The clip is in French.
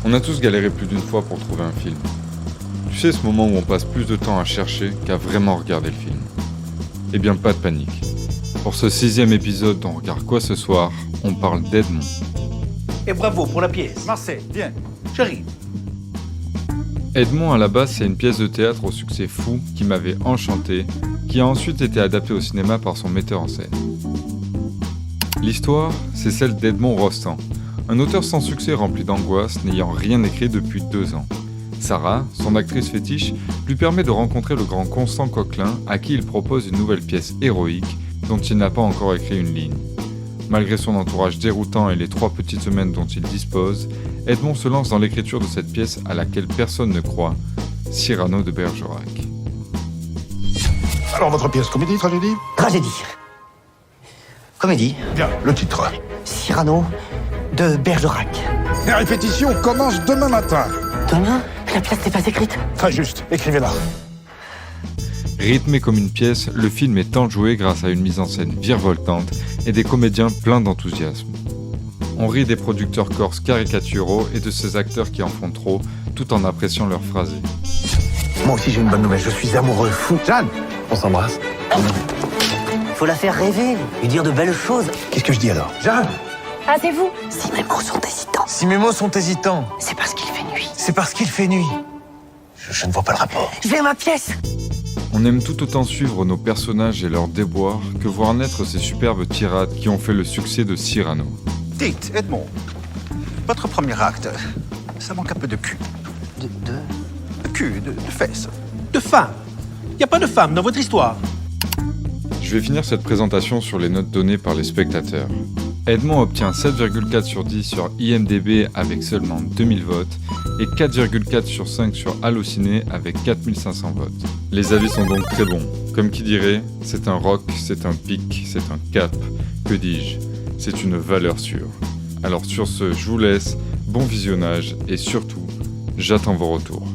On a tous galéré plus d'une fois pour trouver un film. Tu sais, ce moment où on passe plus de temps à chercher qu'à vraiment regarder le film. Eh bien, pas de panique. Pour ce 6e épisode d'On regarde quoi ce soir, on parle d'Edmond. Et bravo pour la pièce. Marseille, viens. Chérie. Edmond, à la base, c'est une pièce de théâtre au succès fou qui m'avait enchanté, qui a ensuite été adaptée au cinéma par son metteur en scène. L'histoire, c'est celle d'Edmond Rostand, un auteur sans succès rempli d'angoisse, n'ayant rien écrit depuis 2 ans. Sarah, son actrice fétiche, lui permet de rencontrer le grand Constant Coquelin, à qui il propose une nouvelle pièce héroïque dont il n'a pas encore écrit une ligne. Malgré son entourage déroutant et les 3 petites semaines dont il dispose, Edmond se lance dans l'écriture de cette pièce à laquelle personne ne croit, Cyrano de Bergerac. Alors, votre pièce, comédie, tragédie? Tragédie. Comédie. Bien, le titre. Cyrano de Bergerac. La répétition commence demain matin. Demain, la pièce n'est pas écrite. Très juste, écrivez-la. Rythmé comme une pièce, le film est enjoué grâce à une mise en scène virevoltante et des comédiens pleins d'enthousiasme. On rit des producteurs corses caricaturaux et de ces acteurs qui en font trop, tout en appréciant leurs phrasés. Moi aussi j'ai une bonne nouvelle, je suis amoureux fou. Jeanne, On s'embrasse. Faut la faire rêver, lui dire de belles choses. qu'est-ce que je dis alors? Jeanne! Ah, c'est vous? Si mes mots sont hésitants, Si mes mots sont hésitants, c'est parce qu'il fait nuit. c'est parce qu'il fait nuit. Je ne vois pas le rapport. Je vais à ma pièce. On aime tout autant suivre nos personnages et leurs déboires que voir naître ces superbes tirades qui ont fait le succès de Cyrano. Dites, Edmond, votre premier acte, ça manque un peu de cul. De cul, de fesses. De femme. Y a pas de femme dans votre histoire. Je vais finir cette présentation sur les notes données par les spectateurs. Edmond obtient 7,4 sur 10 sur IMDb avec seulement 2000 votes et 4,4 sur 5 sur Allociné avec 4500 votes. Les avis sont donc très bons. Comme qui dirait, c'est un rock, c'est un pic, c'est un cap. Que dis-je? C'est une valeur sûre. Alors sur ce, je vous laisse, bon visionnage et surtout, j'attends vos retours.